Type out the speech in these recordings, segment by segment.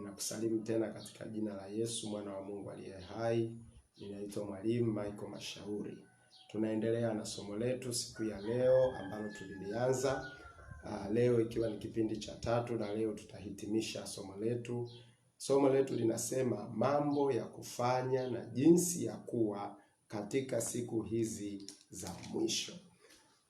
Ninakusalimu tena katika jina la Yesu mwana wa Mungu aliye hai. Ninaitwa Mwalimu Michael Mashauri. Tunaendelea na somo letu siku ya leo ambalo tulilianza leo ikiwa ni kipindi cha 3, na leo tutahitimisha somo letu. Somo letu linasema mambo ya kufanya na jinsi ya kuwa katika siku hizi za mwisho.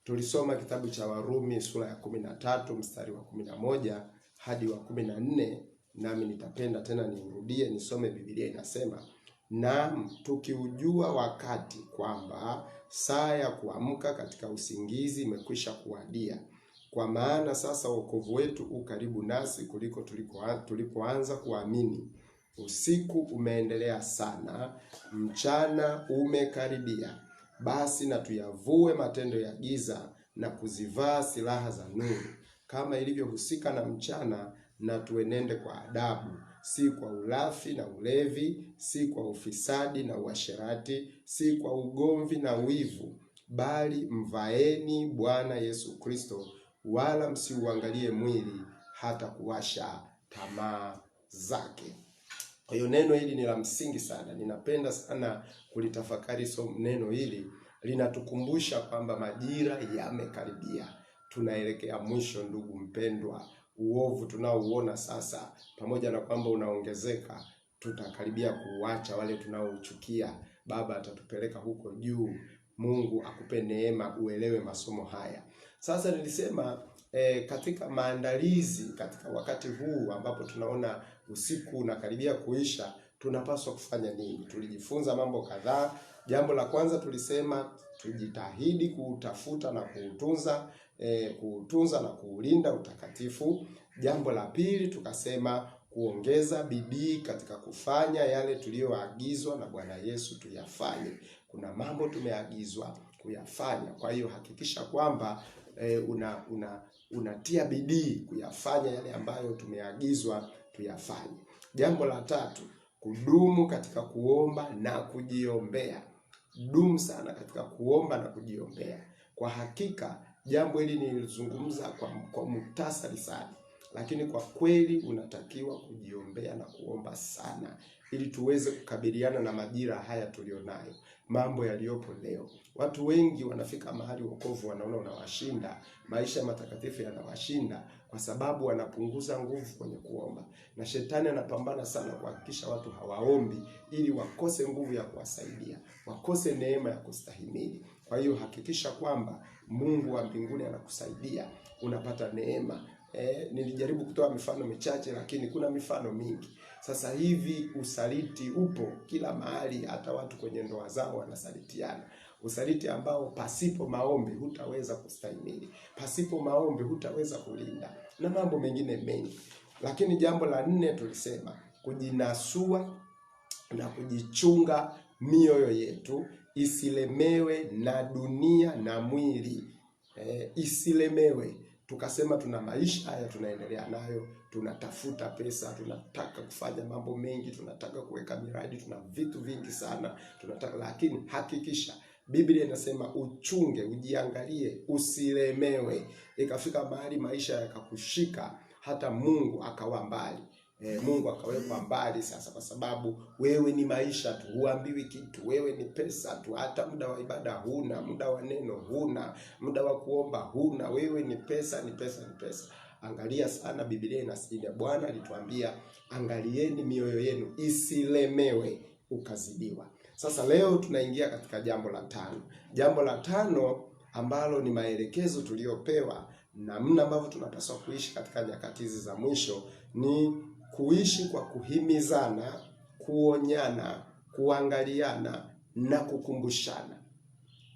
Tulisoma kitabu cha Warumi sura ya 13 mstari wa 11 hadi wa 14, nami nitapenda tena niurudie nisome. Biblia inasema, na tukiujua wakati kwamba saa ya kuamka katika usingizi imekwisha kuwadia, kwa maana sasa wokovu wetu u karibu nasi kuliko tulipoanza kuamini. Usiku umeendelea sana, mchana umekaribia. Basi na tuyavue matendo ya giza na kuzivaa silaha za nuru. Kama ilivyohusika na mchana, na tuenende kwa adabu, si kwa ulafi na ulevi, si kwa ufisadi na uasherati, si kwa ugomvi na wivu, bali mvaeni Bwana Yesu Kristo, wala msiuangalie mwili hata kuwasha tamaa zake. Kwa hiyo neno hili ni la msingi sana. Ninapenda sana kulitafakari neno hili. Linatukumbusha kwamba majira yamekaribia. Tunaelekea mwisho, ndugu mpendwa. Uovu tunaouona sasa, pamoja na kwamba unaongezeka, tutakaribia kuuacha. Wale tunaouchukia, Baba atatupeleka huko juu. Mungu akupe neema uelewe masomo haya. Sasa nilisema katika maandalizi, katika wakati huu ambapo tunaona usiku unakaribia kuisha, tunapaswa kufanya nini? Tulijifunza mambo kadhaa. Jambo la kwanza tulisema tujitahidi kuutafuta na kuutunza na kuulinda utakatifu. Jambo la pili tukasema kuongeza bidii katika kufanya yale tuliyoagizwa na Bwana Yesu tuyafanye. Kuna mambo tumeagizwa kuyafanya, kwa hiyo hakikisha kwamba unatia bidii kuyafanya yale ambayo tumeagizwa tuyafanye. Jambo la tatu, kudumu katika kuomba na kujiombea. Dumu sana katika kuomba na kujiombea. Kwa hakika jambo hili nilizungumza kwa muhtasari sana, lakini kwa kweli unatakiwa kujiombea na kuomba sana, ili tuweze kukabiliana na majira haya tulionayo, mambo yaliyopo leo. Watu wengi wanafika mahali wokovu wanaona unawashinda, maisha matakatifu yanawashinda, kwa sababu wanapunguza nguvu kwenye kuomba. Na shetani anapambana sana kuhakikisha watu hawaombi, ili wakose nguvu ya kuwasaidia, wakose neema ya kustahimili. Kwa hiyo hakikisha kwamba Mungu wa mbinguni anakusaidia, unapata neema. Nilijaribu kutoa mifano michache, lakini kuna mifano mingi. Sasa hivi usaliti upo kila mahali, hata watu kwenye ndoa zao wanasalitiana. Usaliti ambao pasipo maombi hutaweza kustahimili, pasipo maombi hutaweza kulinda, na mambo mengine mengi. Lakini jambo la 4 tulisema kujinasua na kujichunga mioyo yetu isilemewe na dunia na mwili. Isilemewe. Tukasema tuna maisha haya tunaendelea nayo, tunatafuta pesa, tunataka kufanya mambo mengi, tunataka kuweka miradi, tuna vitu vingi sana tunataka, lakini hakikisha Biblia inasema uchunge, ujiangalie, usilemewe. Ikafika mahali maisha yakakushika, hata Mungu akawa mbali. Mungu akawekwa mbali sasa, kwa sababu wewe ni maisha tu, huambiwi kitu. Wewe ni pesa tu, hata muda wa ibada huna, muda wa neno huna, muda wa kuomba huna. Wewe ni pesa, ni pesa, ni pesa. Angalia sana, Biblia inasema, Bwana alituambia angalieni mioyo yenu isilemewe ukazidiwa. Sasa leo tunaingia katika jambo la 5. Jambo la 5 ambalo ni maelekezo tuliyopewa namna ambavyo tunapaswa kuishi katika nyakati hizi za mwisho ni kuishi kwa kuhimizana, kuonyana, kuangaliana na kukumbushana.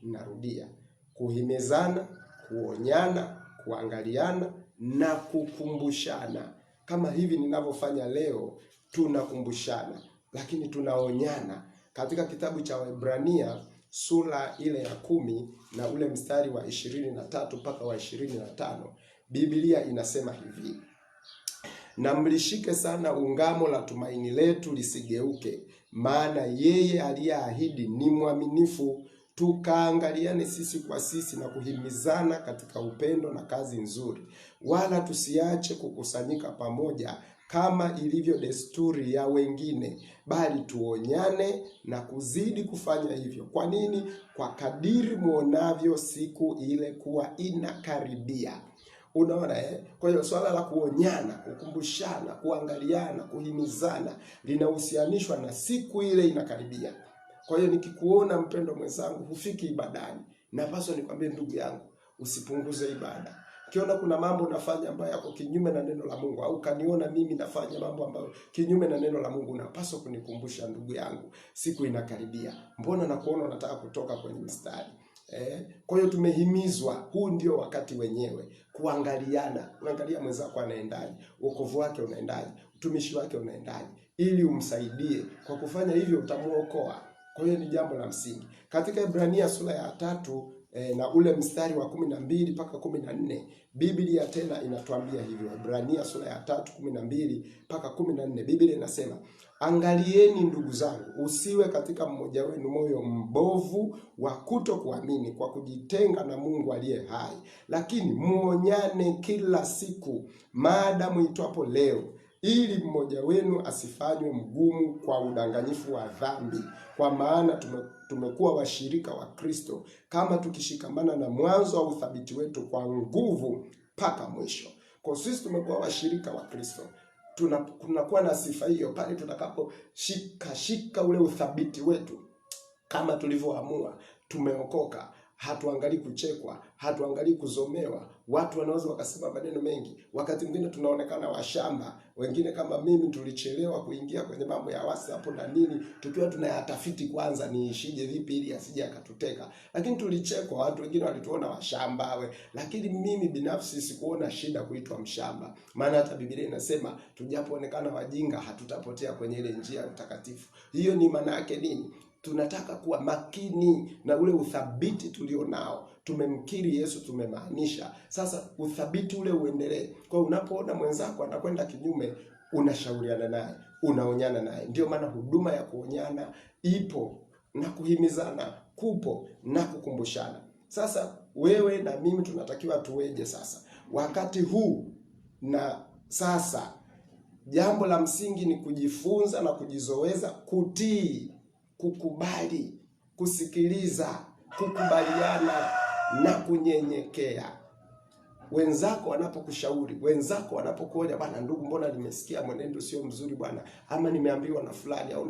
Narudia, kuhimizana, kuonyana, kuangaliana na kukumbushana. Kama hivi ninavyofanya leo, tunakumbushana, lakini tunaonyana. Katika kitabu cha Waebrania sura ile ya 10 na ule mstari wa 23 mpaka wa 25, Biblia inasema hivi: na mlishike sana ungamo la tumaini letu lisigeuke, maana yeye aliyeahidi ni mwaminifu. Tukaangaliane sisi kwa sisi na kuhimizana katika upendo na kazi nzuri, wala tusiache kukusanyika pamoja kama ilivyo desturi ya wengine, bali tuonyane na kuzidi kufanya hivyo. Kwa nini? Kwa kadiri muonavyo siku ile kuwa inakaribia. Unaona Kwa hiyo swala la kuonyana, kukumbushana, kuangaliana, kuhimizana linahusianishwa na siku ile inakaribia. Kwa hiyo nikikuona mpendo mwenzangu hufiki ibadani, napaswa nikwambie ndugu yangu, usipunguze ibada. Ukiona kuna mambo unafanya ambayo yako kinyume na neno la Mungu, au kaniona mimi nafanya mambo ambayo kinyume na neno la Mungu, unapaswa kunikumbusha, ndugu yangu, siku inakaribia. Mbona nakuona unataka kutoka kwenye mstari? Kwa hiyo tumehimizwa, huu ndio wakati wenyewe kuangaliana. Unaangalia mwenzako anaendaje, wokovu wake unaendaje, utumishi wake unaendaje, ili umsaidie. Kwa kufanya hivyo utamuokoa. Kwa hiyo ni jambo la msingi. Katika Ibrania sura ya 3 na ule mstari wa 12 mpaka 14, Biblia tena inatuambia hivyo. Ibrania sura ya 3:12 mpaka 14, Biblia inasema, angalieni ndugu zangu, usiwe katika mmoja wenu moyo mbovu wa kutokuamini kwa kujitenga na Mungu aliye hai, lakini muonyane kila siku maadamu itwapo leo, ili mmoja wenu asifanywe mgumu kwa udanganyifu wa dhambi. Kwa maana tumekuwa washirika wa Kristo, kama tukishikamana na mwanzo wa uthabiti wetu kwa nguvu mpaka mwisho. Kwa sisi tumekuwa washirika wa Kristo, tunakuwa na sifa hiyo pale tutakaposhika ule uthabiti wetu, kama tulivyoamua. Tumeokoka, hatuangalii kuchekwa, hatuangalii kuzomewa. Watu wanaweza wakasema maneno mengi, wakati mwingine tunaonekana washamba. Wengine kama mimi tulichelewa kuingia kwenye mambo ya WhatsApp na nini, tukiwa tunayatafiti kwanza niishije vipi ili asije akatuteka. Lakini tulichekwa, watu wengine walituona washamba lakini mimi binafsi sikuona shida kuitwa mshamba. Maana hata Biblia inasema tujapoonekana wajinga hatutapotea kwenye ile njia ya utakatifu. Hiyo ni maana yake nini? Tunataka kuwa makini na ule uthabiti tulionao. Tumemkiri Yesu, tumemaanisha. Sasa uthabiti ule uendelee. Kwa unapoona mwenzako anakwenda kinyume, unashauriana naye, unaonyana naye. Ndio maana huduma ya kuonyana ipo, na kuhimizana kupo, na kukumbushana. Sasa wewe na mimi tunatakiwa tuweje sasa wakati huu? Na sasa jambo la msingi ni kujifunza na kujizoeza kutii, kukubali, kusikiliza, kukubaliana na kunyenyekea. Wenzako wanapokushauri, wenzako wanapokuonya, bwana ndugu, mbona nimesikia mwenendo sio mzuri bwana, ama nimeambiwa na fulani, au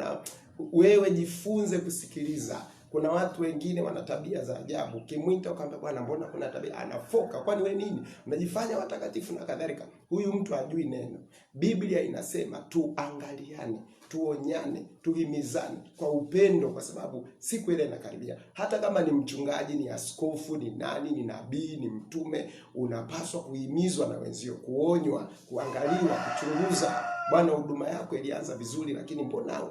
wewe jifunze kusikiliza. Kuna watu wengine wana tabia za ajabu. Kimwita ukamwambia bwana, mbona kuna tabia, anafoka. Kwani wewe nini? Unajifanya watakatifu na kadhalika. Huyu mtu hajui neno. Biblia inasema tuangaliane, tuonyane, tuhimizane kwa upendo, kwa sababu siku ile inakaribia. Hata kama ni mchungaji, ni askofu, ni nani, ni nabii, ni mtume, unapaswa kuhimizwa na wenzio, kuonywa, kuangaliwa, kuchunguza. Bwana, huduma yako ilianza vizuri, lakini mbona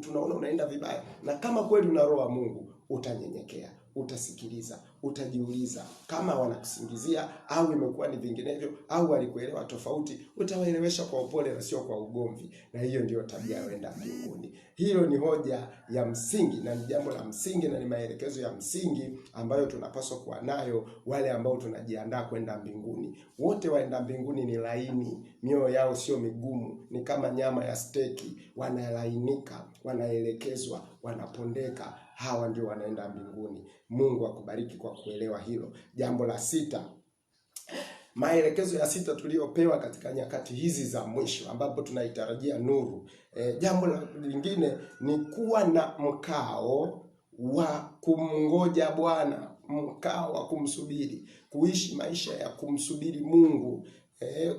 tunaona unaenda vibaya? Na kama kweli una roho wa Mungu, utanyenyekea, utasikiliza, utajiuliza. Kama wanakusingizia au imekuwa ni vinginevyo, au walikuelewa tofauti, utawaelewesha kwa upole na sio kwa ugomvi. Na hiyo ndio tabia ya kwenda mbinguni. Hilo ni hoja ya msingi, na ni jambo la msingi, na ni maelekezo ya msingi ambayo tunapaswa kuwa nayo wale ambao tunajiandaa kwenda mbinguni. Wote waenda mbinguni ni laini, mioyo yao sio migumu, ni kama nyama ya steki, wanalainika, wanaelekezwa, wanapondeka. Hawa ndio wanaenda mbinguni. Mungu akubariki kwa kuelewa hilo. Jambo la 6, maelekezo ya 6 tuliyopewa katika nyakati hizi za mwisho ambapo tunaitarajia nuru. Jambo lingine ni kuwa na mkao wa kumngoja Bwana, mkao wa kumsubiri, kuishi maisha ya kumsubiri Mungu.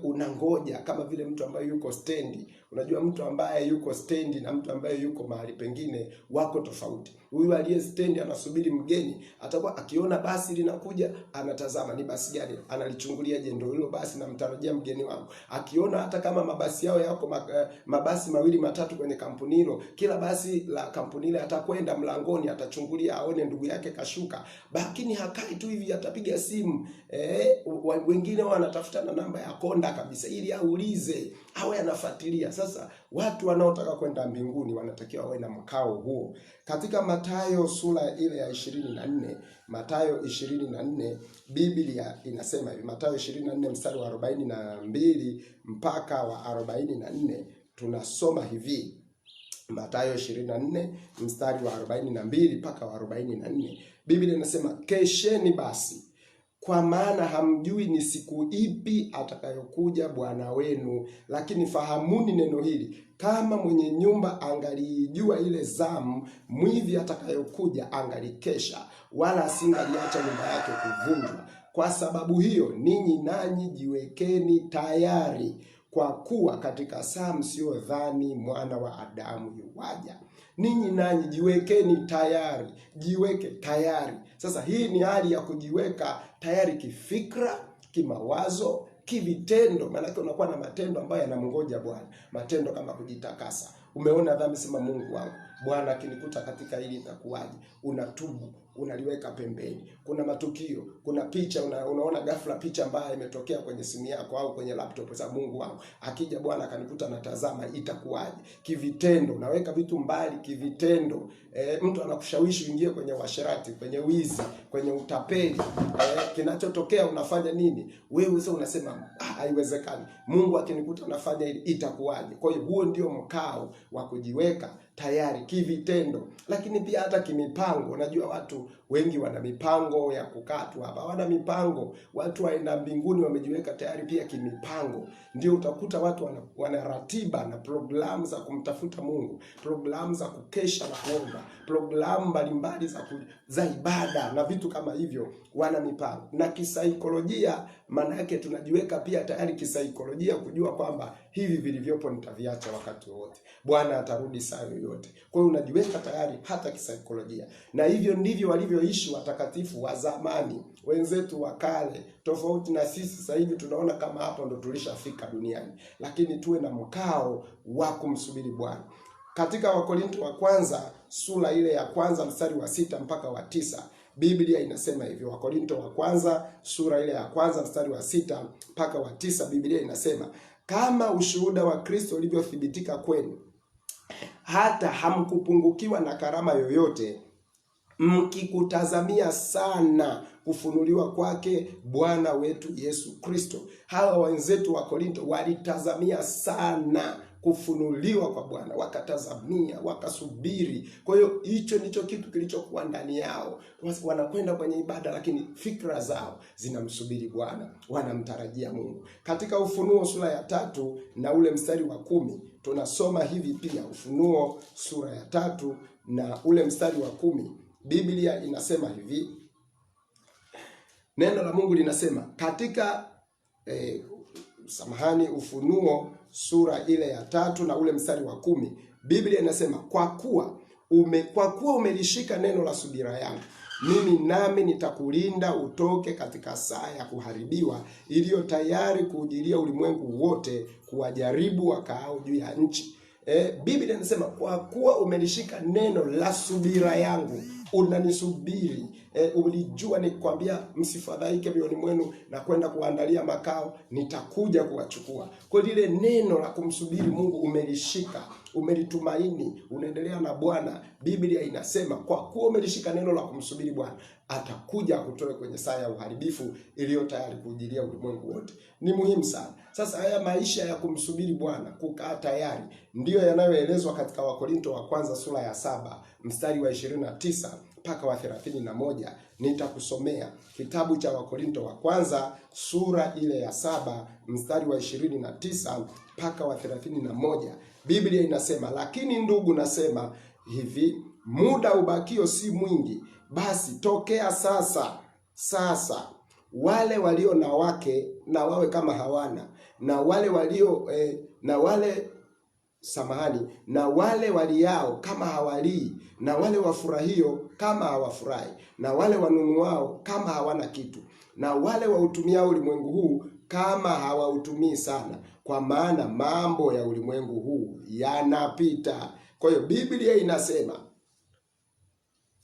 Unangoja kama vile mtu ambaye yuko stendi. Unajua mtu ambaye yuko stendi na mtu ambaye yuko mahali pengine wako tofauti. Huyu aliye stendi anasubiri mgeni, atakuwa akiona basi linakuja, anatazama ni basi gani, analichungulia, je, ndio hilo basi namtarajia mgeni wangu. Akiona hata kama mabasi yao yako mabasi 2 matatu kwenye kampuni hilo, kila basi la kampuni ile atakwenda mlangoni, atachungulia aone ndugu yake kashuka. Lakini hakai tu hivi, atapiga simu. Wengine wanatafuta na namba ya konda kabisa ili aulize awe anafuatilia. Sasa watu wanaotaka kwenda mbinguni wanatakiwa wawe na mkao huo. Katika Mathayo sura ile ya 24, Mathayo 24, Biblia inasema hivi. Mathayo 24 mstari wa 42 mpaka wa 44, tunasoma hivi. Mathayo 24 mstari wa 42 mpaka wa 44. Biblia inasema, kesheni basi, kwa maana hamjui ni siku ipi atakayokuja Bwana wenu. Lakini fahamuni neno hili, kama mwenye nyumba angalijua ile zamu mwivi atakayokuja, angalikesha, wala asingaliacha nyumba yake kuvunjwa. Kwa sababu hiyo, ninyi nanyi jiwekeni tayari, kwa kuwa katika saa msiyodhani Mwana wa Adamu yuwaja. Ninyi nanyi jiwekeni tayari, jiweke tayari. Sasa hii ni hali ya kujiweka tayari kifikra, kimawazo, kivitendo. Maana unakuwa na matendo ambayo yanamngoja Bwana. Matendo kama kujitakasa. Umeona dhambi, sema Mungu wangu, Bwana akinikuta katika hili itakuwaje? Unatubu, unaliweka pembeni. Kuna matukio, kuna picha unaona ghafla picha ambayo imetokea kwenye simu yako au kwenye laptop, za Mungu wangu, akija Bwana akanikuta natazama itakuwaje? Kivitendo, unaweka vitu mbali kivitendo. Mtu anakushawishi uingie kwenye uasherati, kwenye wizi, kwenye utapeli. Kinachotokea unafanya nini? Wewe sasa unasema haiwezekani. Mungu akinikuta nafanya hili itakuwaje? Kwa hiyo huo ndio mkao wa kujiweka tayari kivitendo, lakini pia hata kimipango. Unajua watu wengi wana mipango ya kukaa tu hapa, wana mipango. Watu waenda mbinguni wamejiweka tayari pia kimipango. Ndio utakuta watu wana ratiba na programu za kumtafuta Mungu, programu za kukesha na kuomba, programu mbalimbali za ibada na vitu kama hivyo, wana mipango. Na kisaikolojia, maana yake tunajiweka pia tayari kisaikolojia kujua kwamba hivi vilivyopo nitaviacha wakati wote, Bwana atarudi saa yoyote. Kwa hiyo unajiweka tayari hata kisaikolojia. Na hivyo ndivyo walivyoishi watakatifu wa zamani, wenzetu wa kale, tofauti na sisi sasa hivi tunaona kama hapo ndo tulishafika duniani. Lakini tuwe na mkao wa kumsubiri Bwana. Katika Wakorintho wa kwanza sura ile ya kwanza mstari wa 6 mpaka wa 9, Biblia inasema hivyo. Wakorintho wa kwanza sura ile ya kwanza mstari wa 6 mpaka wa 9, Biblia inasema, kama ushuhuda wa Kristo ulivyothibitika kwenu, hata hamkupungukiwa na karama yoyote, mkikutazamia sana kufunuliwa kwake Bwana wetu Yesu Kristo. Hawa wenzetu wa Korinto walitazamia sana kufunuliwa kwa Bwana, wakatazamia, wakasubiri. Kwa hiyo hicho ndicho kitu kilichokuwa ndani yao. Wanakwenda kwenye ibada, lakini fikra zao zinamsubiri Bwana, wanamtarajia Mungu. Katika Ufunuo sura ya 3 na ule mstari wa 10 tunasoma hivi pia. Ufunuo sura ya 3 na ule mstari wa 10, Biblia inasema hivi. Neno la Mungu linasema katika Ufunuo sura ile ya 3 na ule mstari wa 10, Biblia inasema, kwa kuwa umelishika neno la subira yangu, mimi nami nitakulinda utoke katika saa ya kuharibiwa iliyo tayari kuujilia ulimwengu wote, kuwajaribu wakaao juu ya nchi. Biblia inasema kwa kuwa umelishika neno la subira yangu, unanisubiri. Ulijua nikwambia msifadhaike mioyoni mwenu na kwenda kuandalia makao, nitakuja kuwachukua. Kwa lile neno la kumsubiri Mungu umelishika, umelitumaini, unaendelea na Bwana. Biblia inasema kwa kuwa umelishika neno la kumsubiri Bwana, atakuja kutoa kwenye saa ya uharibifu iliyo tayari kuujilia ulimwengu wote. Ni muhimu sana. Sasa haya maisha ya kumsubiri Bwana, kukaa tayari, ndiyo yanayoelezwa katika Wakorintho wa kwanza sura ya 7 mstari wa 29 mpaka wa 31. Nitakusomea kitabu cha Wakorintho wa kwanza sura ile ya 7 mstari wa 29 mpaka wa 31. Biblia inasema, lakini ndugu, nasema hivi, muda ubakio si mwingi, basi tokea sasa wale walio na wake na wawe kama hawana, na wale walio na wale waliao kama hawalii, na wale wafurahio kama hawafurahi, na wale wanunuao kama hawana kitu, na wale wautumiao ulimwengu huu kama hawautumii sana, kwa maana mambo ya ulimwengu huu yanapita. Kwa hiyo Biblia inasema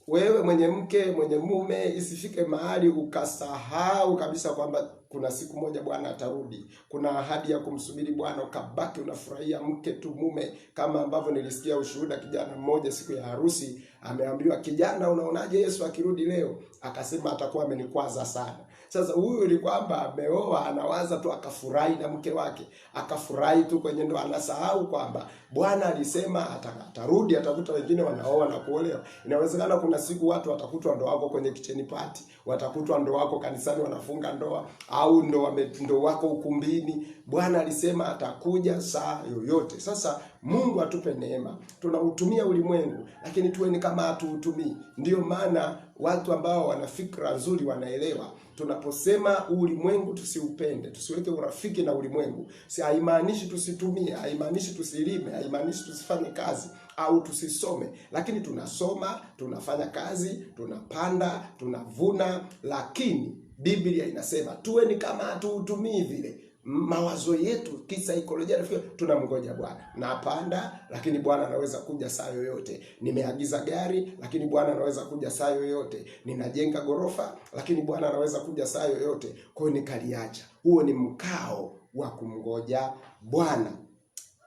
wewe mwenye mke, mwenye mume, isifike mahali ukasahau kabisa kwamba kuna siku moja Bwana atarudi. Kuna ahadi ya kumsubiri Bwana, ukabaki unafurahia mke tu mume, kama ambavyo nilisikia ushuhuda kijana mmoja siku ya harusi ameambiwa, kijana, unaonaje Yesu akirudi leo? Akasema atakuwa amenikwaza sana. Sasa huyu ni kwamba ameoa, anawaza tu akafurahi na mke wake, akafurahi tu kwenye ndoa, anasahau kwamba Bwana alisema atarudi, atakuta wengine wanaoa na kuolewa. Inawezekana kuna siku watu watakutwa ndoa wako kwenye kitchen party, watakutwa ndoa wako kanisani wanafunga ndoa, au ndoa wako ukumbini. Bwana alisema atakuja saa yoyote. Sasa Mungu atupe neema. Tunautumia ulimwengu, lakini tuwe ni kama hatuutumii. Ndiyo maana watu ambao wana fikra nzuri wanaelewa, tunaposema ulimwengu tusiupende, tusiweke urafiki na ulimwengu, si haimaanishi tusitumie, haimaanishi tusilime, haimaanishi tusifanye kazi au tusisome, lakini tunasoma, tunafanya kazi, tunapanda, tunavuna, lakini Biblia inasema tuwe ni kama hatuutumii vile. Mawazo yetu kisaikolojia tunamngoja Bwana. Napanda, lakini Bwana anaweza kuja saa yoyote. Nimeagiza gari, lakini Bwana anaweza kuja saa yoyote. Ninajenga gorofa, lakini Bwana anaweza kuja saa yoyote. Kwa hiyo nikaliacha. Huo ni mkao wa kumngoja Bwana.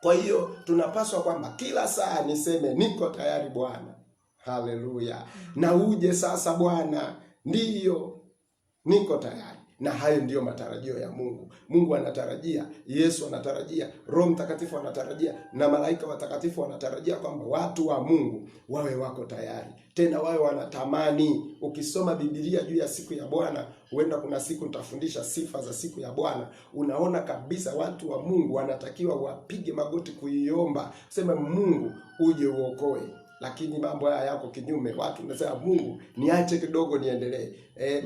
Kwa hiyo tunapaswa kwamba kila saa niseme niko tayari Bwana. Haleluya. Na uje sasa Bwana. Ndiyo, niko tayari. Na hayo ndiyo matarajio ya Mungu. Mungu anatarajia, Yesu anatarajia, Roho Mtakatifu anatarajia, na malaika watakatifu wanatarajia kwamba watu wa Mungu wawe wako tayari. Tena wawe wanatamani. Ukisoma Biblia juu ya siku ya Bwana, huenda kuna siku nitafundisha sifa za siku ya Bwana, unaona kabisa watu wa Mungu wanatakiwa wapige magoti kuiomba, sema Mungu uje uokoe. Lakini mambo haya yako kinyume. Watu wanasema Mungu niache kidogo niendelee.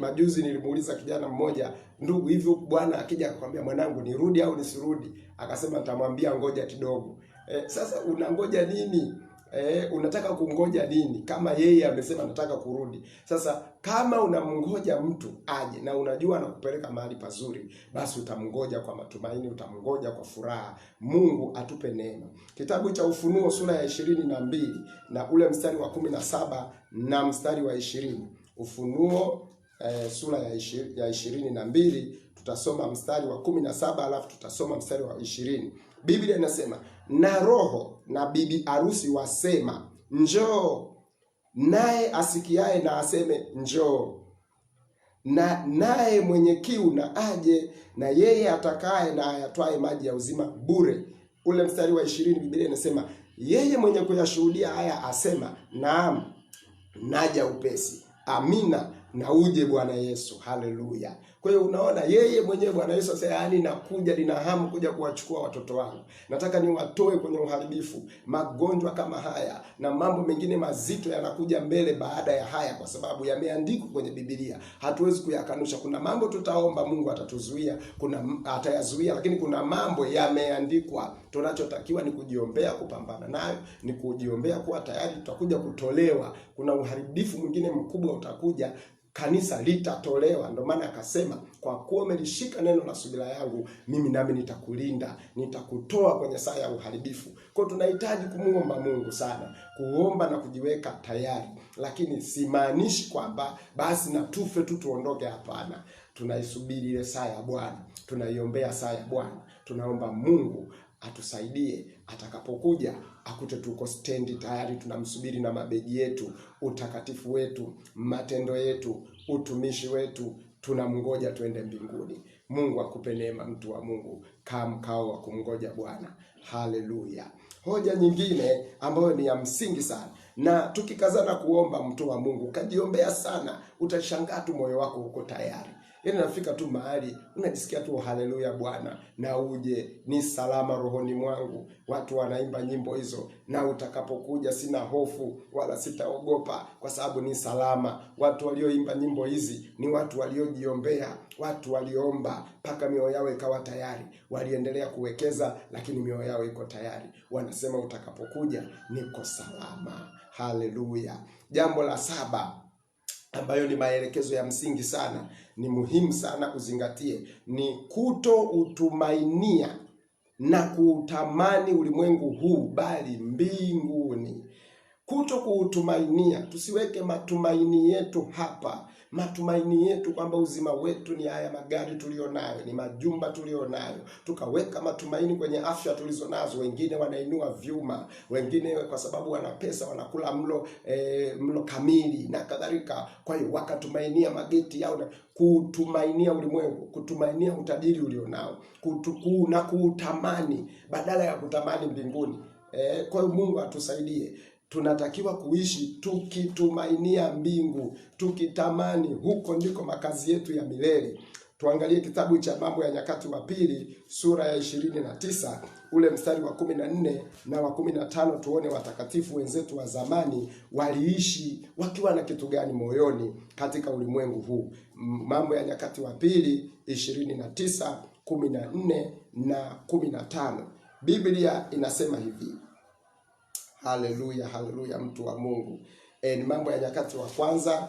Majuzi nilimuuliza kijana mmoja, ndugu, hivyo Bwana akija akakwambia mwanangu nirudi au nisirudi? Akasema nitamwambia ngoja kidogo. Sasa unangoja nini? Unataka kungoja nini kama yeye amesema nataka kurudi? Sasa kama unamngoja mtu aje na unajua anakupeleka mahali pazuri, basi utamngoja kwa matumaini, utamngoja kwa furaha. Mungu atupe neema. Kitabu cha Ufunuo sura ya 22 na ule mstari wa 17 na mstari wa 20. Ufunuo sura ya 22 tutasoma mstari wa 17 alafu tutasoma mstari wa 20. Biblia inasema, na Roho na bibi harusi wasema njoo, naye asikiaye na aseme njoo, na naye mwenye kiu na aje, na yeye atakaye na ayatwae maji ya uzima bure. Ule mstari wa 20 Biblia inasema, yeye mwenye kuyashuhudia haya asema, naam, naja upesi. Amina, na uje Bwana Yesu. Haleluya. Kwa hiyo unaona, yeye mwenyewe Bwana Yesu asema, yaani nakuja, nina hamu kuja kuwachukua watoto wangu. Nataka niwatoe kwenye uharibifu. Magonjwa kama haya na mambo mengine mazito yanakuja mbele baada ya haya, kwa sababu yameandikwa kwenye Biblia. Hatuwezi kuyakanusha. Kuna mambo tutaomba Mungu atatuzuia, atayazuia, lakini kuna mambo yameandikwa. Tunachotakiwa ni kujiombea, kupambana nayo, ni kujiombea kuwa tayari tutakuja kutolewa. Kuna uharibifu mwingine mkubwa utakuja, kanisa litatolewa. Ndio maana akasema, kwa kuwa umelishika neno la subira yangu, mimi nami nitakulinda, nitakutoa kwenye saa ya uharibifu. Kwa hiyo tunahitaji kumuomba Mungu sana, kuomba na kujiweka tayari. Lakini simaanishi kwamba basi na tufe tu tuondoke, hapana. Tunaisubiri ile saa ya Bwana, tunaiombea saa ya Bwana. Tunaomba Mungu atusaidie atakapokuja, akute tuko stendi tayari, tunamsubiri na mabegi yetu, utakatifu wetu, matendo yetu, utumishi wetu, tunamngoja tuende mbinguni. Mungu akupe neema, mtu wa Mungu, kama mkao wa kumngoja Bwana. Haleluya. Hoja nyingine ambayo ni ya msingi sana, na tukikazana kuomba, mtu wa Mungu, ukajiombea sana, utashangaa tu moyo wako uko tayari. Yaani nafika tu mahali unajisikia tu haleluya Bwana, na uje ni salama rohoni mwangu. Watu wanaimba nyimbo hizo, na utakapokuja sina hofu wala sitaogopa, kwa sababu ni salama. Watu walioimba nyimbo hizi ni watu waliojiombea, watu waliomba mpaka mioyo yao ikawa tayari. Waliendelea kuwekeza, lakini mioyo yao iko tayari. Wanasema utakapokuja niko salama. Haleluya. Jambo la 7 ambayo ni maelekezo ya msingi sana, ni muhimu sana uzingatie, ni kutoutumainia na kuutamani ulimwengu huu, bali mbinguni. Kuto kuutumainia, tusiweke matumaini yetu hapa. Matumaini yetu kwamba uzima wetu ni haya magari tulionayo, ni majumba tulionayo. Tukaweka matumaini kwenye afya tulizonazo. Wengine wanainua vyuma, wengine kwa sababu wana pesa wanakula mlo kamili na kadhalika. Kwa hiyo wakatumainia mageti yao na kutumainia ulimwengu, kutumainia utajiri ulionao, na kuutamani badala ya kutamani mbinguni. Kwa hiyo Mungu atusaidie. Tunatakiwa kuishi tukitumainia mbingu, tukitamani huko ndiko makazi yetu ya milele. Tuangalie kitabu cha Mambo ya Nyakati wa Pili sura ya 29 ule mstari wa 14 na wa 15, tuone watakatifu wenzetu wa zamani waliishi wakiwa na kitu gani moyoni katika ulimwengu huu. Mambo ya Nyakati wa Pili 29, 14 na 15. Biblia inasema hivi. Haleluya, haleluya, mtu wa Mungu. Ni Mambo ya Nyakati wa kwanza,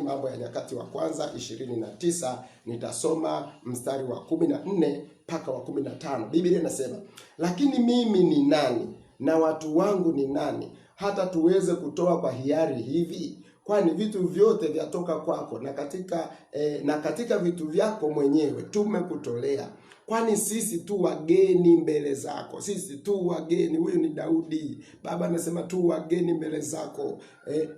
Mambo ya Nyakati wa kwanza 29, nitasoma mstari wa 14 mpaka wa 15. Biblia inasema, lakini mimi ni nani na watu wangu ni nani hata tuweze kutoa kwa hiari hivi? Kwani vitu vyote vyatoka kwako, na katika vitu vyako mwenyewe tumekutolea. Kwani sisi tu wageni mbele zako, sisi tu wageni. Huyu ni Daudi. Baba anasema tu wageni mbele zako,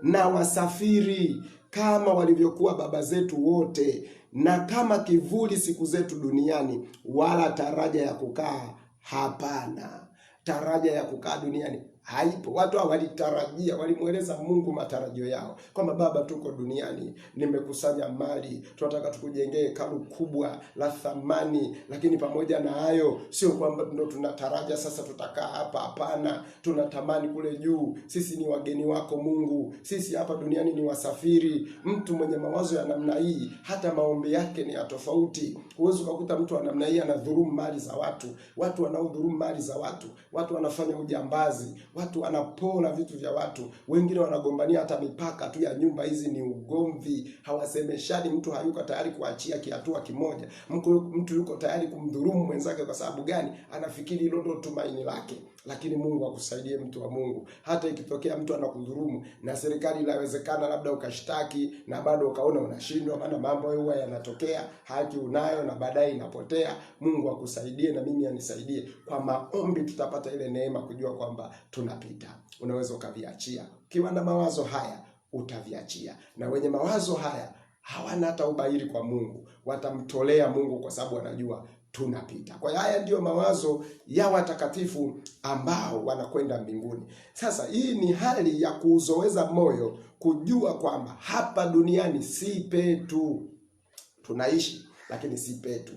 na wasafiri kama walivyokuwa baba zetu wote, na kama kivuli siku zetu duniani, wala taraja ya kukaa hapana. Taraja ya kukaa duniani haipo. Watu hao walitarajia, walimweleza Mungu matarajio yao kwamba Baba, tuko duniani, nimekusanya mali, tunataka tukujengee hekalu kubwa la thamani, lakini pamoja na hayo sio kwamba ndio tunataraja sasa tutakaa hapa. Hapana, tunatamani kule juu. Sisi ni wageni wako Mungu, sisi hapa duniani ni wasafiri. Mtu mwenye mawazo ya namna hii, hata maombi yake ni ya tofauti. Huwezi kukuta mtu wa namna hii anadhulumu mali za watu. Watu wanaodhulumu mali za watu, watu wanafanya ujambazi, watu wanapora vitu vya watu, wengine wanagombania hata mipaka tu ya nyumba. Hizi ni ugomvi, hawasemeshani. Mtu hayuko tayari kuachia kiatua kimoja. Mtu yuko tayari kumdhulumu mwenzake. Kwa sababu gani? Anafikiri hilo ndio tumaini lake. Lakini Mungu akusaidie, mtu wa Mungu. Hata ikitokea mtu anakudhulumu na serikali, inawezekana labda ukashtaki na bado ukaona unashindwa, maana mambo huwa yanatokea. Haki unayo na baadaye inapotea. Mungu akusaidie na mimi anisaidie. Kwa maombi tutapata ile neema kujua kwamba tunapita. Unaweza ukaviachia. Ukiwa na mawazo haya utaviachia. Na wenye mawazo haya hawana hata ubairi kwa Mungu, watamtolea Mungu kwa sababu wanajua tunapita. Kwa hiyo haya ndiyo mawazo ya watakatifu ambao wanakwenda mbinguni. Sasa hii ni hali ya kuuzoeza moyo, kujua kwamba hapa duniani si petu. Tunaishi lakini si petu.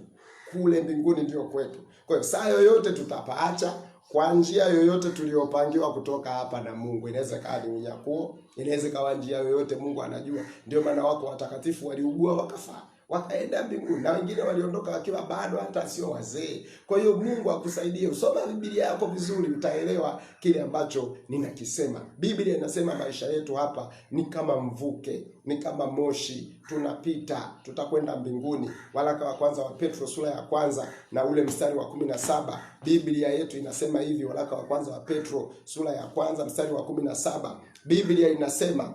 Kule mbinguni ndio kwetu. Kwa hiyo saa yoyote tutapaacha, kwa njia yoyote tuliyopangiwa kutoka hapa na Mungu. Inaweza kawa ni unyakuo, inaweza kawa njia yoyote, Mungu anajua. Ndio maana wako watakatifu waliugua wakafa, wakaenda mbinguni, na wengine waliondoka wakiwa bado hata sio wazee. Kwa hiyo Mungu akusaidie. Usoma Biblia yako vizuri, utaelewa kile ambacho ninakisema. Biblia inasema maisha yetu hapa ni kama mvuke, ni kama moshi, tunapita, tutakwenda mbinguni. Waraka wa kwanza wa Petro sura ya kwanza na ule mstari wa 17, Biblia yetu inasema hivi. Waraka wa kwanza wa Petro sura ya kwanza mstari wa 17, Biblia inasema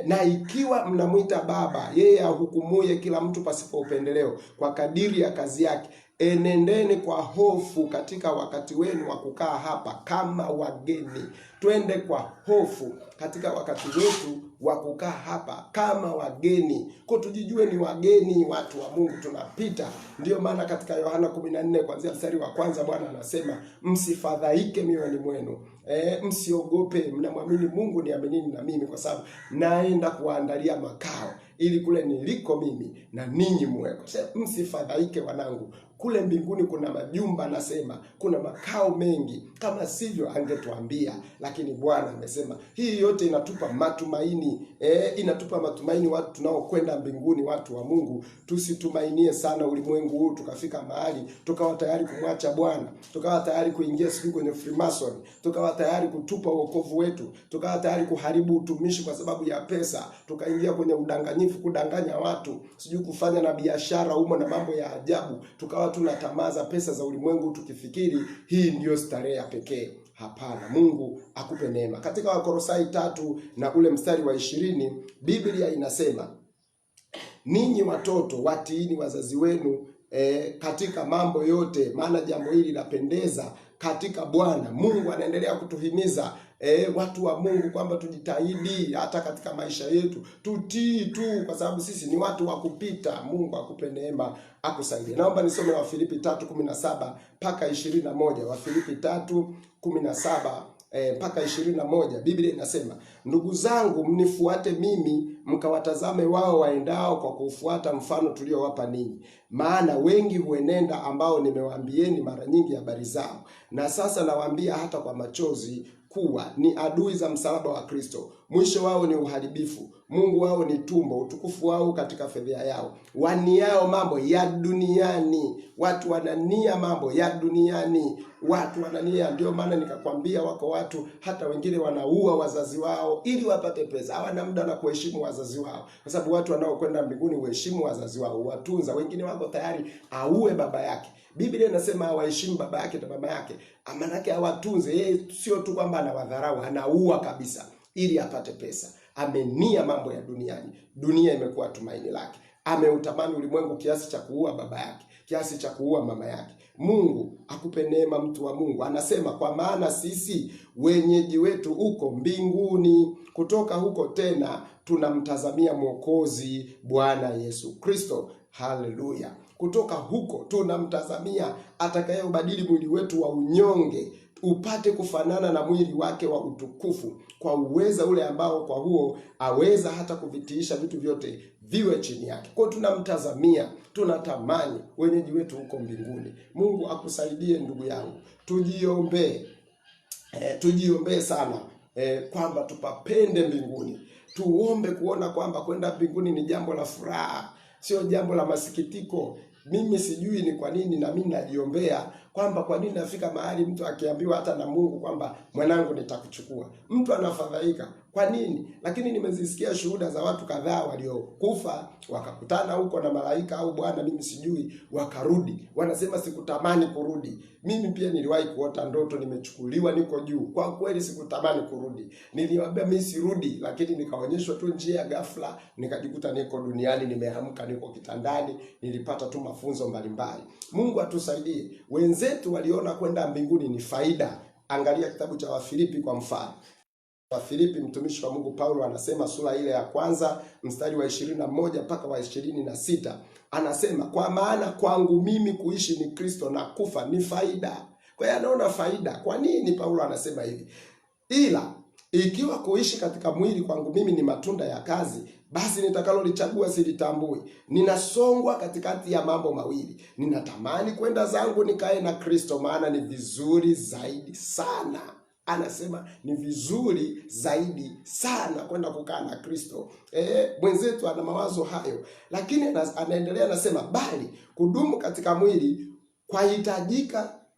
na ikiwa mnamwita Baba yeye ahukumuye kila mtu pasipo upendeleo kwa kadiri ya kazi yake, enendeni kwa hofu katika wakati wenu wa kukaa hapa kama wageni. Twende kwa hofu katika wakati wetu wa kukaa hapa kama wageni. Kwa tujijue ni wageni, watu wa Mungu, tunapita. Ndiyo maana katika Yohana 14 kuanzia mstari wa kwanza Bwana anasema, msifadhaike mioyoni mwenu, msiogope, mnamwamini Mungu, niaminini na mimi, kwa sababu naenda kuwaandalia makao, ili kule niliko mimi na ninyi muweko. Msifadhaike wanangu, kule mbinguni kuna majumba, anasema kuna makao mengi, kama sivyo angetuambia. Lakini Bwana amesema hii yote inatupa matumaini, inatupa matumaini watu tunaokwenda mbinguni. Watu wa Mungu, tusitumainie sana ulimwengu huu tukafika mahali tukawa tayari kumwacha Bwana, tukawa tayari kuingia siku kwenye Freemason, tukawa tayari kutupa wokovu wetu, tukawa tayari kuharibu utumishi kwa sababu ya pesa, tukaingia kwenye udanganyifu, kudanganya watu, sijui kufanya na biashara humo na mambo ya ajabu, tukawa tunatamaza pesa za ulimwengu tukifikiri hii ndiyo starehe ya pekee. Hapana, Mungu akupe neema. Katika Wakolosai 3 na ule mstari wa 20, Biblia inasema ninyi watoto watiini wazazi wenu katika mambo yote, maana jambo hili lapendeza katika Bwana. Mungu anaendelea kutuhimiza watu wa Mungu kwamba tujitahidi hata katika maisha yetu tutii tu, kwa sababu sisi ni watu wa kupita. Mungu akupe neema, akusaidie. Naomba nisome Wafilipi 3:17 mpaka 21. Wafilipi 3:17 mpaka 21. Biblia inasema, ndugu zangu, mnifuate mimi, mkawatazame wao waendao kwa kufuata mfano tuliowapa ninyi. Maana wengi huenenda, ambao nimewaambieni mara nyingi habari zao, na sasa nawaambia hata kwa machozi, kuwa ni adui za msalaba wa Kristo. Mwisho wao ni uharibifu, Mungu wao ni tumbo, utukufu wao katika fedheha yao. Waniao mambo ya duniani. Watu wanania mambo ya duniani, watu wanania. Ndio maana nikakwambia wako watu hata wengine wanaua wazazi wao ili wapate pesa. Hawana muda na kuheshimu wazazi wao, kwa sababu watu wanaokwenda mbinguni huheshimu wazazi wao, watunza. Wengine wako tayari auwe baba yake. Biblia inasema hawaheshimu baba yake na mama yake, maana yake hawatunze. Yeye sio tu kwamba anawadharau, anaua kabisa ili apate pesa. Amenia mambo ya duniani. Dunia imekuwa tumaini lake. Ameutamani ulimwengu kiasi cha kuua baba yake, kiasi cha kuua mama yake. Mungu akupe neema, mtu wa Mungu. Anasema, kwa maana sisi wenyeji wetu uko mbinguni, kutoka huko tena tunamtazamia Mwokozi, Bwana Yesu Kristo. Haleluya! Kutoka huko tunamtazamia atakayeubadili mwili wetu wa unyonge upate kufanana na mwili wake wa utukufu, kwa uweza ule ambao kwa huo aweza hata kuvitiisha vitu vyote viwe chini yake. Kwa tunamtazamia, tunatamani wenyeji wetu huko mbinguni. Mungu akusaidie ndugu yangu, tujiombee sana kwamba tupapende mbinguni. Tuombe kuona kwamba kwenda mbinguni ni jambo la furaha, sio jambo la masikitiko. Mimi sijui ni kwa nini, na mimi najiombea kwamba kwa nini nafika mahali mtu akiambiwa hata na Mungu kwamba mwanangu nitakuchukua, mtu anafadhaika. Kwa nini? Lakini nimezisikia shuhuda za watu kadhaa waliokufa wakakutana huko na malaika au Bwana, mimi sijui, wakarudi. Wanasema sikutamani kurudi. Mimi pia niliwahi kuota ndoto nimechukuliwa niko juu. Kwa kweli sikutamani kurudi. Niliwaambia mimi sirudi, lakini nikaonyeshwa tu njia ghafla, nikajikuta niko duniani, nimeamka niko kitandani, nilipata tu mafunzo mbalimbali. Mungu atusaidie. Wenzetu waliona kwenda mbinguni ni faida. Angalia kitabu cha Wafilipi kwa mfano. Wafilipi, mtumishi wa Mungu Paulo anasema sura ile ya kwanza mstari wa 21 mpaka wa 26, anasema, kwa maana kwangu mimi kuishi ni Kristo na kufa ni faida. Kwa hiyo anaona faida. Kwa nini Paulo anasema hivi? Ila ikiwa kuishi katika mwili kwangu mimi ni matunda ya kazi, basi nitakalolichagua silitambui. Ninasongwa katikati ya mambo mawili. Ninatamani kwenda zangu nikae na Kristo, maana ni vizuri zaidi sana. Anasema ni vizuri zaidi sana kwenda kukaa na Kristo. Mwenzetu ana mawazo hayo, lakini anaendelea anasema, bali kudumu katika mwili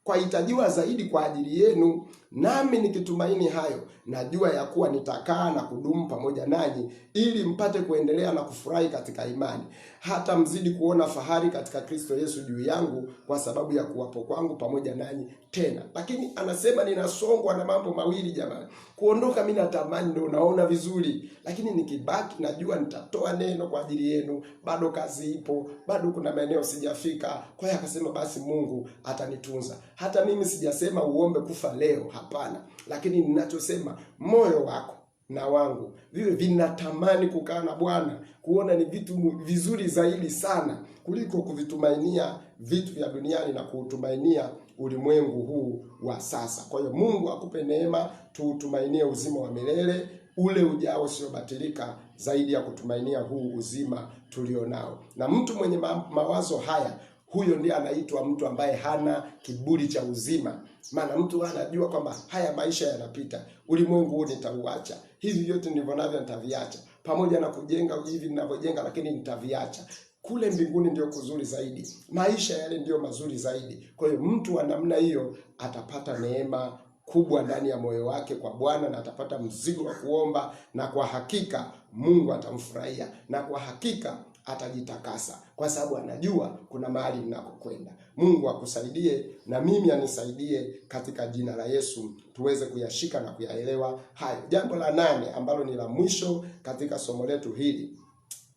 kwahitajiwa zaidi kwa ajili yenu, nami nikitumaini hayo, najua ya kuwa nitakaa na kudumu pamoja nanyi, ili mpate kuendelea na kufurahi katika imani, hata mzidi kuona fahari katika Kristo Yesu juu yangu, kwa sababu ya kuwapo kwangu pamoja nanyi tena. Lakini anasema ninasongwa na mambo mawili jamani. Kuondoka mimi natamani, ndio unaona vizuri, lakini nikibaki najua nitatoa neno kwa ajili yenu. Bado kazi ipo, bado kuna maeneo sijafika. Kwa hiyo akasema basi Mungu atanitunza. Hata mimi sijasema uombe kufa leo, hapana, lakini ninachosema moyo wako na wangu viwe vinatamani kukaa na Bwana, kuona ni vitu vizuri zaidi sana kuliko kuvitumainia vitu vya duniani na kuutumainia ulimwengu huu wa sasa. Kwa hiyo Mungu akupe neema, tuutumainie uzima wa milele ule ujao usiobatilika, zaidi ya kutumainia huu uzima tulionao. Na mtu mwenye mawazo haya, huyo ndiye anaitwa mtu ambaye hana kiburi cha uzima. Maana mtu anajua kwamba haya maisha yanapita, ulimwengu huu nitauacha, hivi vyote ndivyo navyo nitaviacha, pamoja na kujenga hivi ninavyojenga, lakini nitaviacha. Kule mbinguni ndio kuzuri zaidi, maisha yale ndio mazuri zaidi. Kwa hiyo mtu wa namna hiyo atapata neema kubwa ndani ya moyo wake kwa Bwana, na atapata mzigo wa kuomba, na kwa hakika Mungu atamfurahia, na kwa hakika atajitakasa, kwa sababu anajua kuna mahali ninakokwenda. Mungu akusaidie na mimi anisaidie katika jina la Yesu, tuweze kuyashika na kuyaelewa hayo. Jambo la 8 ambalo ni la mwisho katika somo letu hili,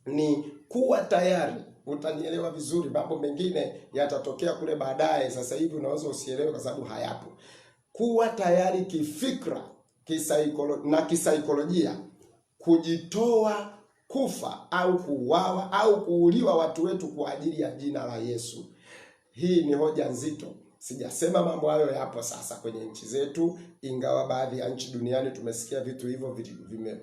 ni kuwa tayari. Utanielewa vizuri, mambo mengine yatatokea kule baadaye, sasa hivi unaweza usielewe kwa sababu hayapo. Kuwa tayari kifikra, na kisaikolojia, kujitoa kufa au kuuawa au kuuliwa watu wetu kwa ajili ya jina la Yesu. Hii ni hoja nzito. Sijasema mambo hayo yapo sasa kwenye nchi zetu, ingawa baadhi ya nchi duniani tumesikia vitu hivyo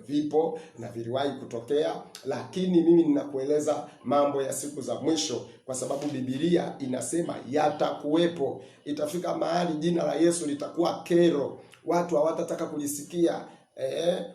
vipo na viliwahi kutokea, lakini mimi ninakueleza mambo ya siku za mwisho kwa sababu Biblia inasema yatakuwepo. Itafika mahali jina la Yesu litakuwa kero, watu hawatataka kulisikia.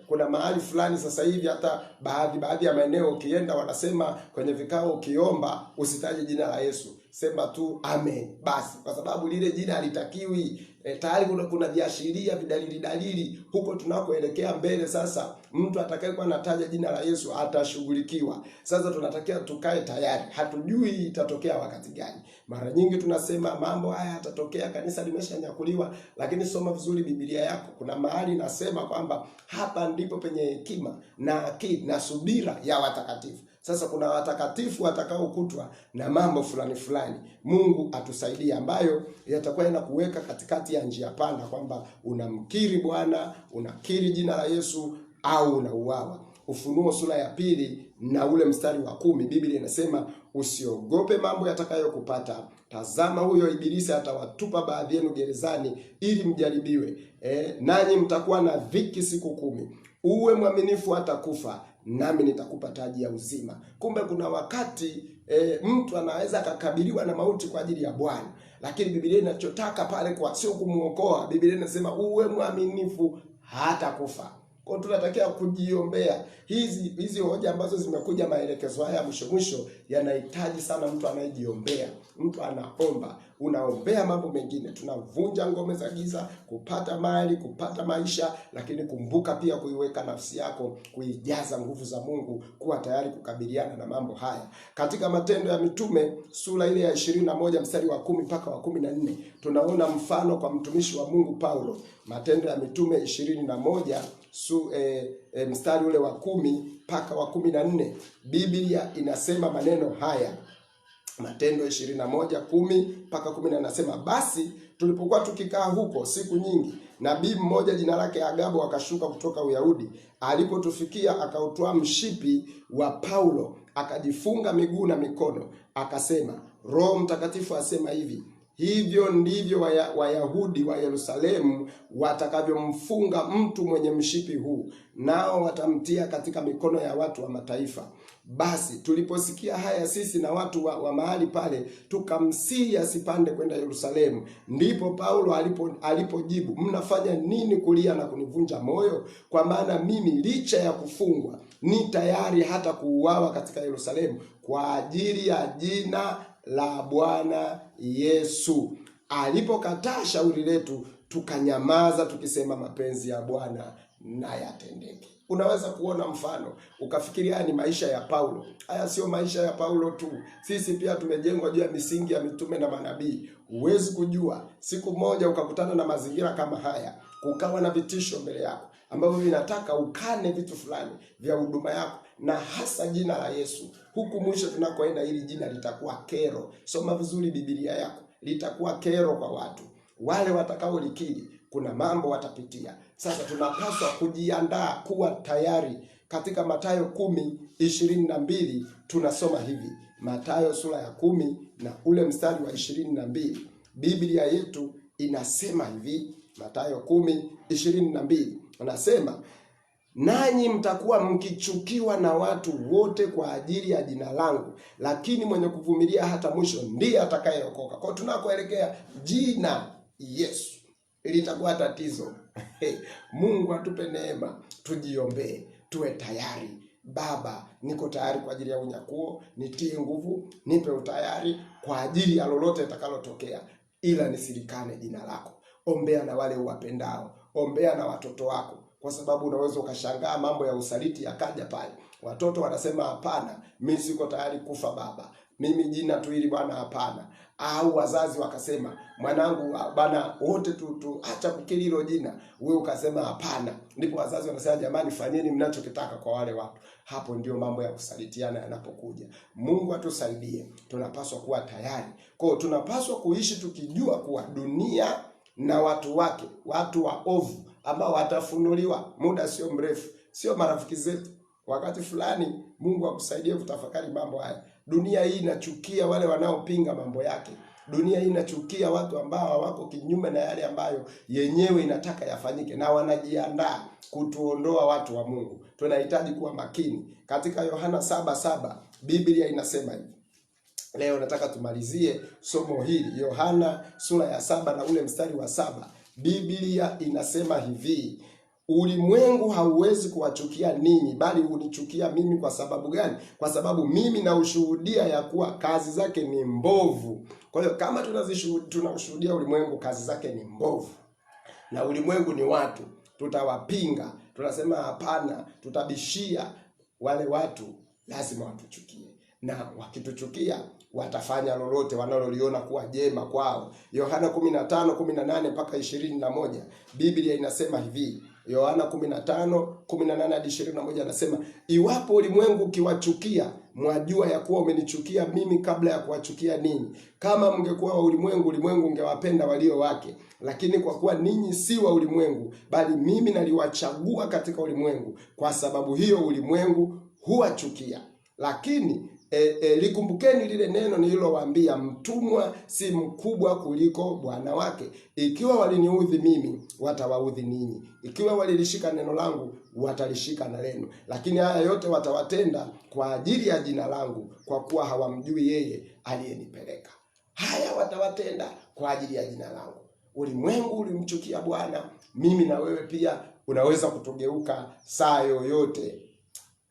Kuna mahali fulani sasa hivi hata baadhi ya maeneo ukienda wanasema kwenye vikao, ukiomba usitaje jina la Yesu, sema tu amen basi, kwa sababu lile jina halitakiwi. Tayari kuna viashiria, dalili huko tunakoelekea mbele. Sasa mtu atakayekuwa anataja jina la Yesu atashughulikiwa. Sasa tunatakiwa tukae tayari, hatujui itatokea wakati gani. Mara nyingi tunasema mambo haya yatatokea, kanisa limeshanyakuliwa, lakini soma vizuri Biblia yako. Kuna mahali nasema kwamba hapa ndipo penye hekima na akili na subira ya watakatifu. Sasa kuna watakatifu watakaokutwa na mambo fulani. Mungu atusaidie, ambayo yatakuwa yanakuweka katikati ya njia panda, kwamba unamkiri Bwana, unakiri jina la Yesu au unauawa. Ufunuo sura ya 2 na ule mstari wa 10, Biblia inasema usiogope mambo yatakayokupata. Tazama, huyo ibilisi atawatupa baadhi yenu gerezani ili mjaribiwe, nanyi mtakuwa na dhiki siku 10. Uwe mwaminifu hata kufa, nami nitakupa taji ya uzima. Kumbe kuna wakati mtu anaweza akakabiliwa na mauti kwa ajili ya Bwana, lakini Biblia inachotaka pale kwa sio kumuokoa. Biblia inasema uwe mwaminifu hata kufa. Kwa tunatakiwa kujiombea. Hizi hoja ambazo zimekuja, maelekezo haya mwisho yanahitaji sana mtu anayejiombea. Mtu anaomba, unaombea mambo mengine. Tunavunja ngome za giza, kupata mali, kupata maisha, lakini kumbuka pia kuiweka nafsi yako, kuijaza nguvu za Mungu, kuwa tayari kukabiliana na mambo haya. Katika Matendo ya Mitume sura ile ya 21 mstari wa 10 mpaka wa 14, tunaona mfano kwa mtumishi wa Mungu Paulo. Matendo ya Mitume 21 mstari ule wa 10 mpaka wa 14, Biblia inasema maneno haya. Matendo 21:10 mpaka 14 anasema, basi tulipokuwa tukikaa huko siku nyingi, nabii mmoja jina lake Agabo akashuka kutoka Uyahudi. Alipotufikia akautwaa mshipi wa Paulo, akajifunga miguu na mikono, akasema, Roho Mtakatifu asema hivi, hivyo ndivyo Wayahudi wa Yerusalemu watakavyomfunga mtu mwenye mshipi huu, nao watamtia katika mikono ya watu wa mataifa. Basi tuliposikia haya sisi na watu wa mahali pale, tukamsihi asipande kwenda Yerusalemu. Ndipo Paulo alipojibu, mnafanya nini kulia na kunivunja moyo? Kwa maana mimi licha ya kufungwa ni tayari hata kuuawa katika Yerusalemu kwa ajili ya jina la Bwana Yesu. Alipokataa shauri letu, tukanyamaza tukisema, mapenzi ya Bwana na yatendeke. Unaweza kuona mfano ukafikiria ni maisha ya Paulo. Haya sio maisha ya Paulo tu. Sisi pia tumejengwa juu ya misingi ya mitume na manabii. Huwezi kujua siku moja ukakutana na mazingira kama haya, kukawa na vitisho mbele yako ambavyo vinataka ukane vitu fulani vya huduma yako, na hasa jina la Yesu. Huku mwisho tunakoenda, hili jina litakuwa kero. Soma vizuri Biblia yako, litakuwa kero kwa watu wale watakaolikiri. Kuna mambo watapitia. Sasa tunapaswa kujiandaa, kuwa tayari. Katika Mathayo 10:22 tunasoma hivi. Mathayo sura ya 10 na ule mstari wa 22, Biblia yetu inasema hivi. Mathayo 10:22 anasema, nanyi mtakuwa mkichukiwa na watu wote kwa ajili ya jina langu, lakini mwenye kuvumilia hata mwisho ndiye atakayeokoka. Kwa tunakoelekea, jina Yesu litakuwa tatizo. Mungu atupe neema, tujiombee, tuwe tayari. Baba, niko tayari kwa ajili ya unyakuo, nitie nguvu, nipe utayari kwa ajili ya lolote litakalotokea, ila nisilikane jina lako. Ombea na wale uwapendao, ombea na watoto wako, kwa sababu unaweza ukashangaa mambo ya usaliti yakaja pale. Watoto wanasema, hapana, mimi siko tayari kufa baba, mimi jina tu hili bwana, hapana. Au wazazi wakasema mwanangu bana, wote tu acha kukiri hilo jina, wewe ukasema hapana. Ndipo wazazi wanasema jamani, fanyeni mnachokitaka kwa wale watu. Hapo ndio mambo ya kusalitiana yanapokuja. Mungu atusaidie. Tunapaswa kuwa tayari. Kwa hiyo tunapaswa kuishi tukijua kuwa dunia na watu wake, watu waovu ambao watafunuliwa muda sio mrefu, sio marafiki zetu. Wakati fulani Mungu akusaidie kutafakari mambo haya. Dunia hii inachukia wale wanaopinga mambo yake. Dunia hii inachukia watu ambao wako kinyume na yale ambayo yenyewe inataka yafanyike, na wanajiandaa kutuondoa watu wa Mungu. Tunahitaji kuwa makini. Katika Yohana 7:7 Biblia inasema hivi. Leo nataka tumalizie somo hili. Yohana sura ya 7 na ule mstari wa 7. Biblia inasema hivi: ulimwengu hauwezi kuwachukia ninyi, bali unichukia mimi. Kwa sababu gani? Kwa sababu mimi naushuhudia ya kuwa kazi zake ni mbovu. Kwa hiyo kama tunashuhudia ulimwengu kazi zake ni mbovu, na ulimwengu ni watu, tutawapinga, tunasema hapana, tutabishia, wale watu lazima watuchukie, na wakituchukia watafanya lolote wanaloliona kuwa jema kwao. Yohana 15:18 mpaka 21 Biblia inasema hivi. Yohana 15:18 hadi 21 anasema, iwapo ulimwengu ukiwachukia, mwajua ya kuwa umenichukia mimi kabla ya kuwachukia ninyi. Kama mngekuwa wa ulimwengu, ulimwengu ungewapenda walio wake. Lakini kwa kuwa ninyi si wa ulimwengu, bali mimi naliwachagua katika ulimwengu, kwa sababu hiyo ulimwengu huwachukia. Lakini likumbukeni lile neno nililowaambia, mtumwa si mkubwa kuliko bwana wake. Ikiwa waliniudhi mimi, watawaudhi ninyi. Ikiwa walilishika neno langu, watalishika na lenu. Lakini haya yote watawatenda kwa ajili ya jina langu, kwa kuwa hawamjui yeye aliyenipeleka. Haya watawatenda kwa ajili ya jina langu. Ulimwengu ulimchukia Bwana, mimi na wewe pia unaweza kutogeuka saa yoyote.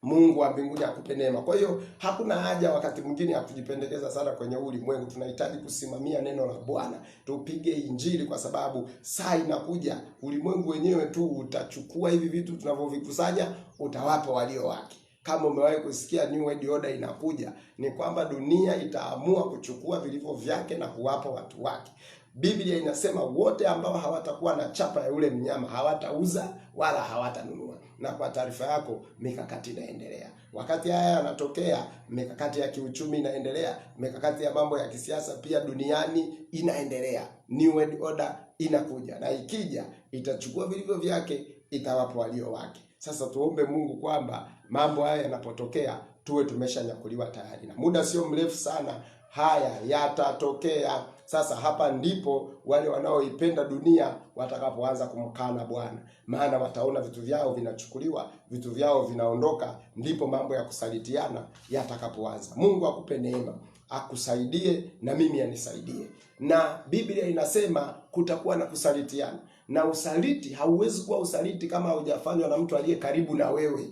Mungu wa mbinguni akupe neema. Kwa hiyo hakuna haja wakati mwingine ya kujipendekeza sana kwenye ulimwengu. Tunahitaji kusimamia neno la Bwana. Tupige injili, kwa sababu saa inakuja ulimwengu wenyewe tu utachukua hivi vitu tunavyovikusanya, utawapa walio wake. Kama umewahi kusikia New World Order inakuja, ni kwamba dunia itaamua kuchukua vilivyo vyake na kuwapa watu wake. Biblia inasema wote ambao hawatakuwa na chapa ya ule mnyama hawatauza wala hawatanunua. Na kwa taarifa yako, mikakati inaendelea. Wakati haya yanatokea, mikakati ya kiuchumi inaendelea, mikakati ya mambo ya kisiasa pia duniani inaendelea. New World Order inakuja, na ikija itachukua vilivyo vyake, itawapa walio wake. Sasa tuombe Mungu kwamba mambo haya yanapotokea tuwe tumeshanyakuliwa tayari, na muda sio mrefu sana haya yatatokea. Sasa hapa ndipo wale wanaoipenda dunia watakapoanza kumkana Bwana, maana wataona vitu vyao vinachukuliwa, vitu vyao vinaondoka. Ndipo mambo ya kusalitiana yatakapoanza. Mungu akupe neema, akusaidie na mimi anisaidie. Na Biblia inasema kutakuwa na kusalitiana, na usaliti hauwezi kuwa usaliti kama haujafanywa na mtu aliye karibu na wewe.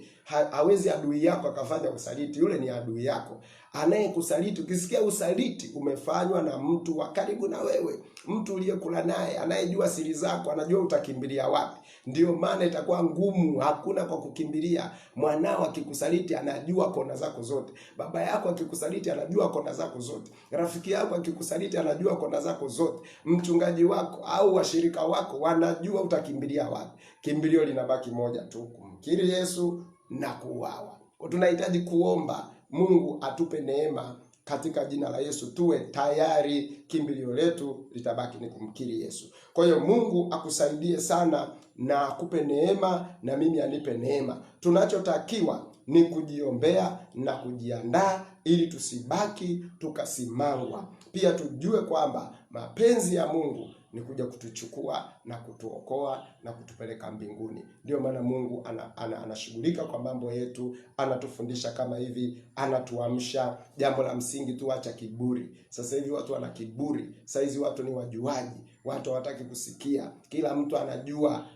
Hawezi adui yako akafanya usaliti, yule ni adui yako. Anayekusaliti, ukisikia usaliti umefanywa na mtu wa karibu na wewe, mtu uliyekula naye, anayejua siri zako, anajua utakimbilia wapi. Ndio maana itakuwa ngumu, hakuna kwa kukimbilia. Mwanao akikusaliti anajua kona zako zote. Baba yako akikusaliti anajua kona zako zote. Rafiki yako akikusaliti anajua kona zako zote. Mchungaji wako au washirika wako wanajua utakimbilia wapi. Kimbilio linabaki moja tu, kumkiri Yesu na kuuawa. Tunahitaji kuomba Mungu atupe neema katika jina la Yesu, tuwe tayari. Kimbilio letu litabaki ni kumkiri Yesu. Kwa hiyo Mungu akusaidie sana na akupe neema, na mimi anipe neema. Tunachotakiwa ni kujiombea na kujiandaa ili tusibaki tukasimangwa. Pia tujue kwamba mapenzi ya Mungu ni kuja kutuchukua na kutuokoa na kutupeleka mbinguni. Ndio maana Mungu anashughulika kwa mambo yetu, anatufundisha kama hivi, anatuamsha. Jambo la msingi tu, acha kiburi. Sasa hivi watu wana kiburi. Sasa hizi watu ni wajuaji, watu hawataki kusikia. Kila mtu anajua.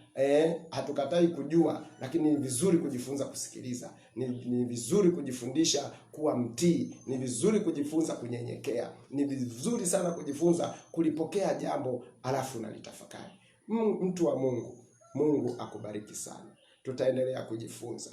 Hatukatai kujua, lakini ni vizuri kujifunza kusikiliza. Ni vizuri kujifundisha kuwa mtii. Ni vizuri kujifunza kunyenyekea. Ni vizuri sana kujifunza kulipokea jambo alafu nalitafakari. Mtu wa Mungu, Mungu akubariki sana. Tutaendelea kujifunza.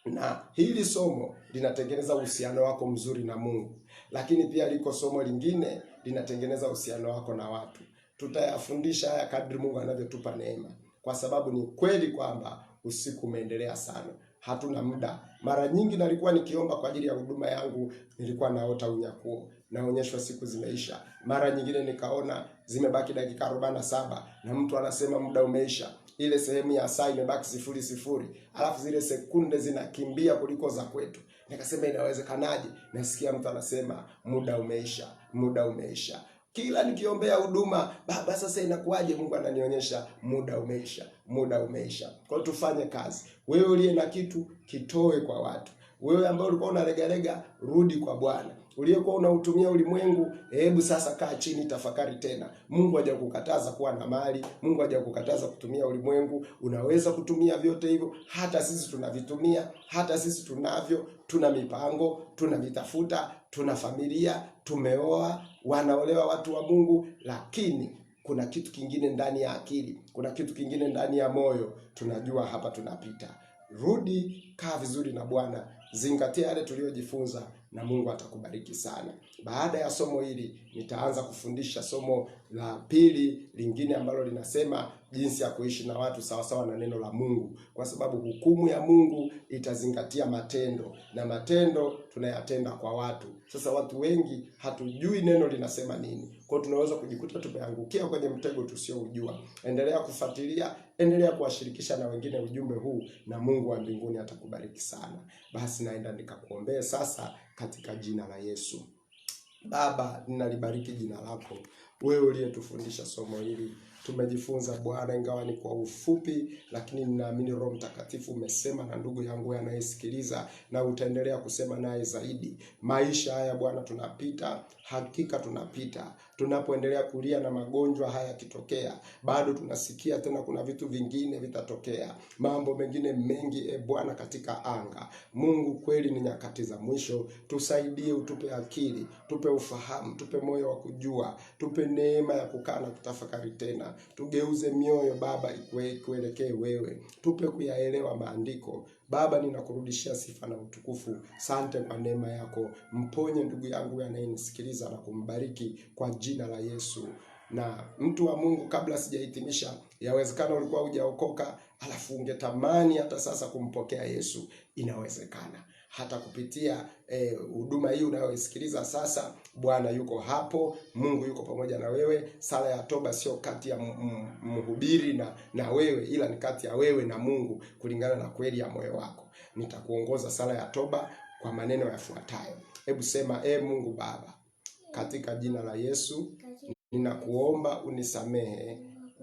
Na hili somo linatengeneza uhusiano wako mzuri na Mungu, lakini pia liko somo lingine linatengeneza uhusiano wako na watu. Tutayafundisha haya kadri Mungu anavyotupa neema, kwa sababu ni kweli kwamba usiku umeendelea sana, hatuna muda. Mara nyingi nalikuwa nikiomba kwa ajili ya huduma yangu, nilikuwa naota unyakuo, naonyeshwa siku zimeisha. Mara nyingine nikaona zimebaki dakika 47 na mtu anasema muda umeisha. Ile sehemu ya saa imebaki 00, alafu zile sekunde zinakimbia kuliko za kwetu. Nikasema inawezekanaje? Nasikia mtu anasema muda umeisha, muda umeisha. Kila nikiombea huduma, baba sasa inakuwaje? Mungu ananionyesha muda umeisha, muda umeisha. Kwa hiyo tufanye kazi. Wewe uliye na kitu, kitoe kwa watu. Wewe ambaye ulikuwa unalegalega, rudi kwa Bwana. Uliyekuwa unautumia ulimwengu, hebu sasa kaa chini, tafakari tena. Mungu hajakukataza kuwa na mali, Mungu hajakukataza kutumia ulimwengu. Unaweza kutumia vyote hivyo, hata sisi tunavitumia, hata sisi tunavyo, tuna mipango, tunavitafuta, tuna familia, tumeoa, wanaolewa watu wa Mungu, lakini kuna kitu kingine ndani ya akili, kuna kitu kingine ndani ya moyo, tunajua hapa tunapita. Rudi, kaa vizuri na Bwana, zingatia yale tuliyojifunza na Mungu atakubariki sana. Baada ya somo hili nitaanza kufundisha somo la pili lingine ambalo linasema jinsi ya kuishi na watu sawasawa na neno la Mungu, kwa sababu hukumu ya Mungu itazingatia matendo, na matendo tunayatenda kwa watu. Sasa watu wengi hatujui neno linasema nini, kwa tunaweza kujikuta tumeangukia kwenye mtego tusioujua. Endelea kufuatilia, endelea kuwashirikisha na wengine ujumbe huu, na Mungu wa mbinguni atakubariki sana. Basi naenda nikakuombee sasa katika jina la Yesu. Baba, ninalibariki jina lako, wewe uliyetufundisha somo hili. Tumejifunza Bwana, ingawa ni kwa ufupi, lakini ninaamini Roho Mtakatifu umesema na ndugu yangu anayesikiliza, na utaendelea kusema naye zaidi. Maisha haya Bwana tunapita, hakika tunapita. Tunapoendelea kulia na magonjwa haya kitokea, bado tunasikia tena kuna vitu vingine vitatokea, mambo mengine mengi Bwana katika anga. Mungu, kweli ni nyakati za mwisho. Tusaidie, utupe akili, tupe ufahamu, tupe moyo wa kujua, tupe neema ya kukaa na kutafakari tena. Tugeuze mioyo Baba ikuelekee wewe, tupe kuyaelewa maandiko. Baba, ninakurudishia sifa na utukufu. Sante kwa neema yako. Mponye ndugu yangu anayenisikiliza na kumbariki kwa jina la Yesu. Na mtu wa Mungu, kabla sijahitimisha, yawezekana ulikuwa hujaokoka alafu ungetamani hata sasa kumpokea Yesu. Inawezekana hata kupitia huduma hii unayoisikiliza sasa. Bwana yuko hapo, Mungu yuko pamoja na wewe. Sala ya toba sio kati ya mhubiri na wewe, ila ni kati ya wewe na Mungu, kulingana na kweli ya moyo wako. Nitakuongoza sala ya toba kwa maneno yafuatayo. Hebu sema: Mungu Baba, katika jina la Yesu ninakuomba unisamehe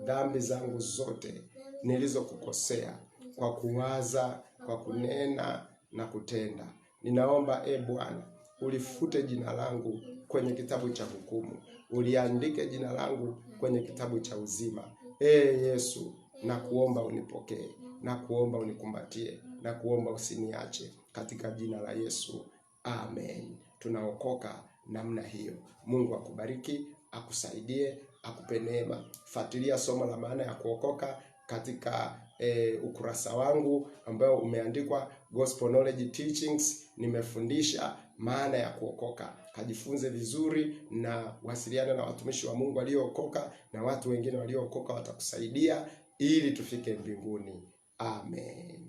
dhambi zangu zote nilizokukosea kwa kuwaza, kwa kunena na kutenda. Ninaomba Bwana ulifute jina langu kwenye kitabu cha hukumu, uliandike jina langu kwenye kitabu cha uzima. Yesu, nakuomba unipokee, nakuomba unikumbatie, nakuomba usiniache, katika jina la Yesu, amen. Tunaokoka namna hiyo. Mungu akubariki, akusaidie, akupe neema. Fuatilia somo la maana ya kuokoka katika ukurasa wangu ambao umeandikwa Gospel Knowledge Teachings. Nimefundisha maana ya kuokoka. Kajifunze vizuri na wasiliana na watumishi wa Mungu waliookoka, na watu wengine waliookoka watakusaidia ili tufike mbinguni. Amen.